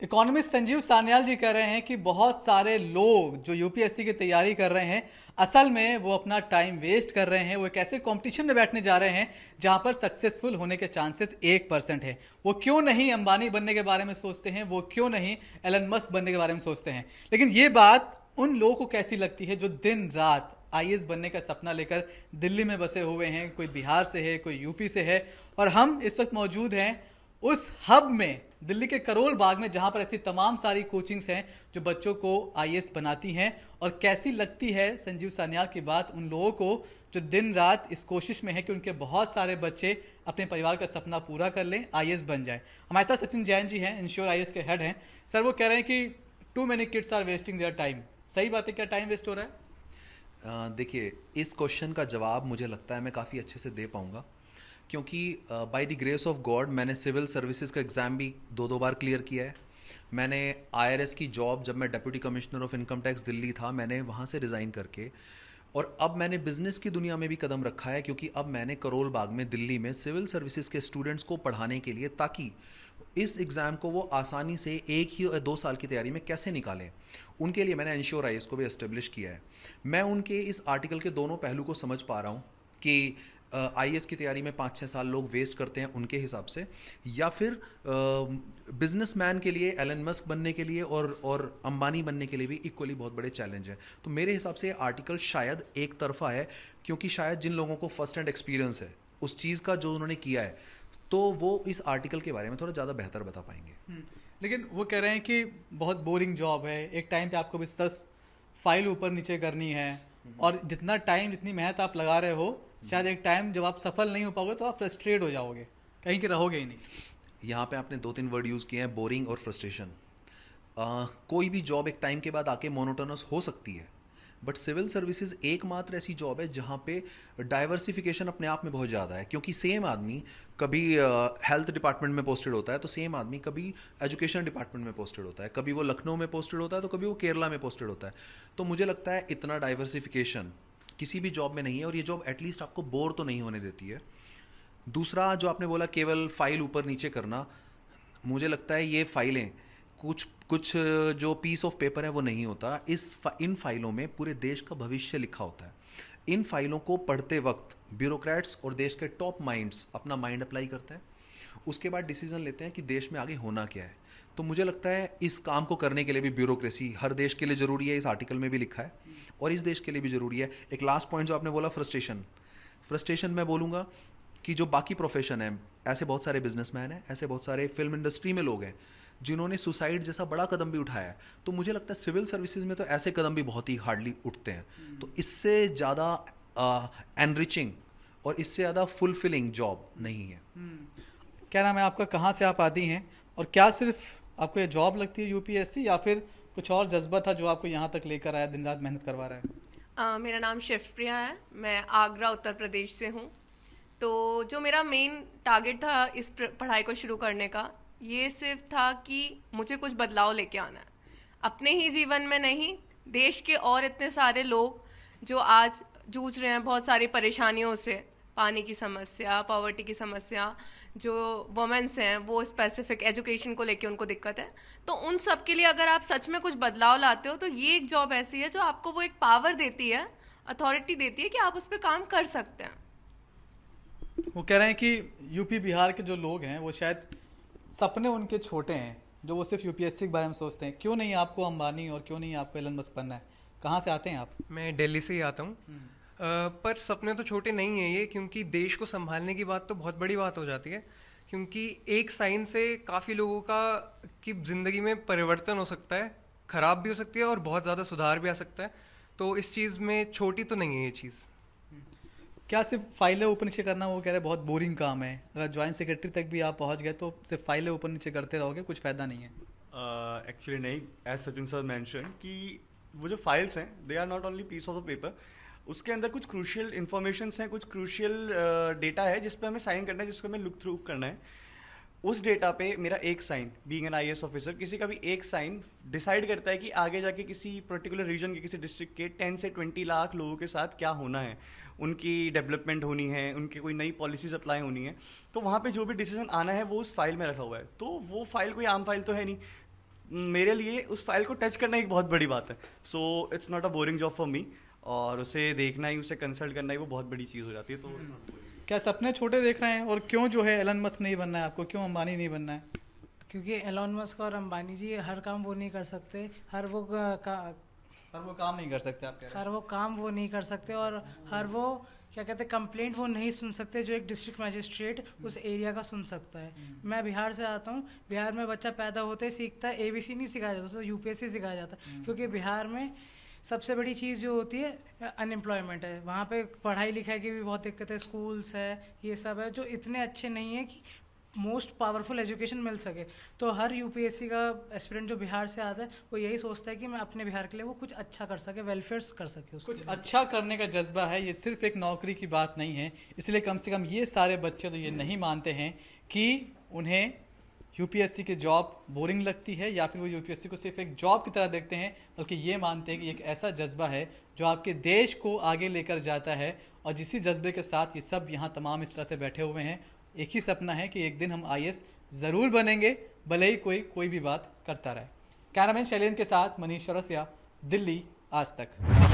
Economist Sanjeev Sanyal जी कह रहे हैं कि बहुत सारे लोग जो यूपीएससी की तैयारी कर रहे हैं असल में वो अपना टाइम वेस्ट कर रहे हैं। वो एक ऐसे कंपटीशन में बैठने जा रहे हैं जहां पर सक्सेसफुल होने के चांसेस 1% है। वो क्यों नहीं अंबानी बनने के बारे में सोचते हैं, वो क्यों नहीं एलन मस्क बनने के बारे में सोचते हैं। लेकिन ये बात उन लोगों को कैसी लगती है जो दिन रात आईएएस बनने का सपना लेकर दिल्ली में बसे हुए हैं। कोई बिहार से है, कोई यूपी से है, और हम इस वक्त मौजूद हैं उस हब में, दिल्ली के करोल बाग में, जहां पर ऐसी तमाम सारी कोचिंग्स हैं जो बच्चों को आईएएस बनाती हैं। और कैसी लगती है संजीव सान्याल की बात उन लोगों को जो दिन रात इस कोशिश में है कि उनके बहुत सारे बच्चे अपने परिवार का सपना पूरा कर लें, आईएएस बन जाए। हमारे साथ सचिन जैन जी हैं, इंश्योर आईएएस के हेड हैं। सर, वो कह रहे हैं कि too many kids are wasting their time. सही बात है, क्या टाइम वेस्ट हो रहा है? देखिए, इस क्वेश्चन का जवाब मुझे लगता है मैं काफ़ी अच्छे से दे पाऊंगा, क्योंकि by the grace of God मैंने सिविल सर्विसेज का एग्ज़ाम भी दो दो बार क्लियर किया है। मैंने आईआरएस की जॉब, जब मैं deputy commissioner of income tax Delhi था, मैंने वहाँ से रिज़ाइन करके, और अब मैंने बिज़नेस की दुनिया में भी कदम रखा है, क्योंकि अब मैंने करोल बाग में दिल्ली में सिविल सर्विसेज के स्टूडेंट्स को पढ़ाने के लिए, ताकि इस एग्ज़ाम को वो आसानी से 1 ही 2 साल की तैयारी में कैसे निकालें, उनके लिए मैंने इंश्योर आईएएस को भी एस्टेब्लिश किया है। मैं उनके इस आर्टिकल के दोनों पहलू को समझ पा रहा हूँ कि आईएएस की तैयारी में 5-6 साल लोग वेस्ट करते हैं उनके हिसाब से, या फिर बिजनेसमैन के लिए, एलन मस्क बनने के लिए और अंबानी बनने के लिए भी इक्वली बहुत बड़े चैलेंज हैं। तो मेरे हिसाब से ये आर्टिकल शायद एक तरफा है, क्योंकि शायद जिन लोगों को फर्स्ट हैंड एक्सपीरियंस है उस चीज़ का जो उन्होंने किया है, तो वो इस आर्टिकल के बारे में थोड़ा ज़्यादा बेहतर बता पाएंगे। लेकिन वो कह रहे हैं कि बहुत बोरिंग जॉब है, एक टाइम पे आपको भी सस फाइल ऊपर नीचे करनी है, और जितना टाइम, जितनी मेहनत आप लगा रहे हो, शायद एक टाइम जब आप सफल नहीं हो पाओगे तो आप फ्रस्ट्रेट हो जाओगे, कहीं के रहोगे ही नहीं। यहाँ पे आपने 2-3 वर्ड यूज़ किए हैं, बोरिंग और फ्रस्ट्रेशन। कोई भी जॉब एक टाइम के बाद आके मोनोटोनस हो सकती है, बट सिविल सर्विसेज एकमात्र ऐसी जॉब है जहाँ पे डाइवर्सिफिकेशन अपने आप में बहुत ज़्यादा है, क्योंकि सेम आदमी कभी हेल्थ डिपार्टमेंट में पोस्टेड होता है, तो सेम आदमी कभी एजुकेशन डिपार्टमेंट में पोस्टेड होता है, कभी वो लखनऊ में पोस्टेड होता है, तो कभी वो केरला में पोस्टेड होता है। तो मुझे लगता है इतना डाइवर्सिफिकेशन किसी भी जॉब में नहीं है, और ये जॉब एटलीस्ट आपको बोर तो नहीं होने देती है। दूसरा जो आपने बोला, केवल फाइल ऊपर नीचे करना, मुझे लगता है ये फाइलें, कुछ कुछ जो पीस ऑफ पेपर है वो नहीं होता। इन फाइलों में पूरे देश का भविष्य लिखा होता है। इन फाइलों को पढ़ते वक्त ब्यूरोक्रेट्स और देश के टॉप माइंड्स अपना माइंड अप्लाई करते हैं, उसके बाद डिसीजन लेते हैं कि देश में आगे होना क्या है। तो मुझे लगता है इस काम को करने के लिए भी ब्यूरोक्रेसी हर देश के लिए ज़रूरी है, इस आर्टिकल में भी लिखा है, और इस देश के लिए भी ज़रूरी है। एक लास्ट पॉइंट जो आपने बोला, फ्रस्ट्रेशन, फ्रस्ट्रेशन मैं बोलूँगा कि जो बाकी प्रोफेशन है, ऐसे बहुत सारे बिजनेसमैन हैं, ऐसे बहुत सारे फिल्म इंडस्ट्री में लोग हैं जिन्होंने सुसाइड जैसा बड़ा कदम भी उठाया है। तो मुझे लगता है सिविल सर्विसेज में तो ऐसे कदम भी बहुत ही हार्डली उठते हैं। तो इससे ज़्यादा एनरिचिंग और इससे ज़्यादा फुलफिलिंग जॉब नहीं है। क्या नाम है आपका, कहाँ से आप आती हैं, और क्या सिर्फ आपको ये जॉब लगती है यूपीएससी, या फिर कुछ और जज्बा था जो आपको यहाँ तक लेकर आया, दिन रात मेहनत करवा रहा है? मेरा नाम शिवप्रिया है। मैं आगरा उत्तर प्रदेश से हूँ। तो जो मेरा मेन टारगेट था इस पढ़ाई को शुरू करने का, ये सिर्फ था कि मुझे कुछ बदलाव लेके आना है, अपने ही जीवन में नहीं, देश के और इतने सारे लोग जो आज जूझ रहे हैं बहुत सारी परेशानियों से, पानी की समस्या, पॉवर्टी की समस्या, जो वुमेन्स हैं वो स्पेसिफिक एजुकेशन को लेके उनको दिक्कत है, तो उन सब के लिए अगर आप सच में कुछ बदलाव लाते हो तो ये एक जॉब ऐसी है जो आपको वो एक पावर देती है, अथॉरिटी देती है कि आप उस पर काम कर सकते हैं। वो कह रहे हैं कि यूपी बिहार के जो लोग हैं वो शायद सपने उनके छोटे हैं, जो वो सिर्फ यूपीएससी के बारे में सोचते हैं। क्यों नहीं आपको अंबानी और क्यों नहीं आपको एलन मस्क बनना है? कहाँ से आते हैं आप? मैं दिल्ली से ही आता हूँ। पर सपने तो छोटे नहीं हैं ये, क्योंकि देश को संभालने की बात तो बहुत बड़ी बात हो जाती है, क्योंकि एक साइन से काफ़ी लोगों का की ज़िंदगी में परिवर्तन हो सकता है, ख़राब भी हो सकती है और बहुत ज़्यादा सुधार भी आ सकता है। तो इस चीज़ में छोटी तो नहीं है ये चीज़। क्या सिर्फ फाइलें ऊपर नीचे करना, वो कह रहे हैं बहुत बोरिंग काम है, अगर ज्वाइंट सेक्रेटरी तक भी आप पहुंच गए तो सिर्फ फाइलें ऊपर नीचे करते रहोगे, कुछ फ़ायदा नहीं है? एक्चुअली नहीं, एज सचिन सर मेंशन कि वो जो फाइल्स हैं they are not only piece of paper, उसके अंदर कुछ क्रूशियल इन्फॉर्मेशंस हैं, कुछ क्रूशियल डेटा है जिस पे हमें साइन करना है, जिसको हमें लुक थ्रू करना है। उस डेटा पे मेरा एक sign, being an IAS officer, किसी का भी एक साइन डिसाइड करता है कि आगे जाके किसी पर्टिकुलर रीजन के, किसी डिस्ट्रिक्ट के 10 से 20 लाख लोगों के साथ क्या होना है, उनकी डेवलपमेंट होनी है, उनकी कोई नई पॉलिसीज अप्लाई होनी है। तो वहाँ पे जो भी डिसीजन आना है वो उस फाइल में रखा हुआ है। तो वो फाइल कोई आम फाइल तो है नहीं, मेरे लिए उस फाइल को टच करना एक बहुत बड़ी बात है। So it's not a boring job for me, और उसे देखना ही, उसे कंसल्ट करना ही वो बहुत बड़ी चीज़ हो जाती है। तो क्या सपने छोटे देख रहे हैं, और क्यों जो है एलन मस्क नहीं बनना है आपको, क्यों अंबानी नहीं बनना है? क्योंकि एलॉन मस्क और अंबानी जी हर काम वो नहीं कर सकते, हर वो काम नहीं कर सकते आप कह रहे हैं? हर वो काम वो नहीं कर सकते, और हर वो क्या कहते हैं कंप्लेंट वो नहीं सुन सकते जो एक डिस्ट्रिक्ट मजिस्ट्रेट उस एरिया का सुन सकता है। मैं बिहार से आता हूँ, बिहार में बच्चा पैदा होते ही सीखता है, ABC नहीं सिखाया जाता, उसे UPSC सिखाया जाता है, क्योंकि बिहार में सबसे बड़ी चीज़ जो होती है अनएम्प्लॉयमेंट है। वहाँ पे पढ़ाई लिखाई की भी बहुत दिक्कत है, स्कूल्स है, ये सब है जो इतने अच्छे नहीं है कि मोस्ट पावरफुल एजुकेशन मिल सके। तो हर UPSC का एस्पिरेंट जो बिहार से आता है वो यही सोचता है कि मैं अपने बिहार के लिए वो कुछ अच्छा कर सके, वेलफेयर कर सके, उसके कुछ लिए। अच्छा करने का जज्बा है, ये सिर्फ एक नौकरी की बात नहीं है। इसलिए कम से कम ये सारे बच्चे तो ये नहीं मानते हैं कि उन्हें UPSC की जॉब बोरिंग लगती है या फिर वो UPSC को सिर्फ एक जॉब की तरह देखते हैं, बल्कि ये मानते हैं कि एक ऐसा जज्बा है जो आपके देश को आगे लेकर जाता है। और जिसी जज्बे के साथ ये सब यहाँ तमाम इस तरह से बैठे हुए हैं, एक ही सपना है कि एक दिन हम IAS ज़रूर बनेंगे, भले ही कोई भी बात करता रहे। कैमरामैन शैलेंद्र के साथ मनीष चौरसिया, दिल्ली आज तक।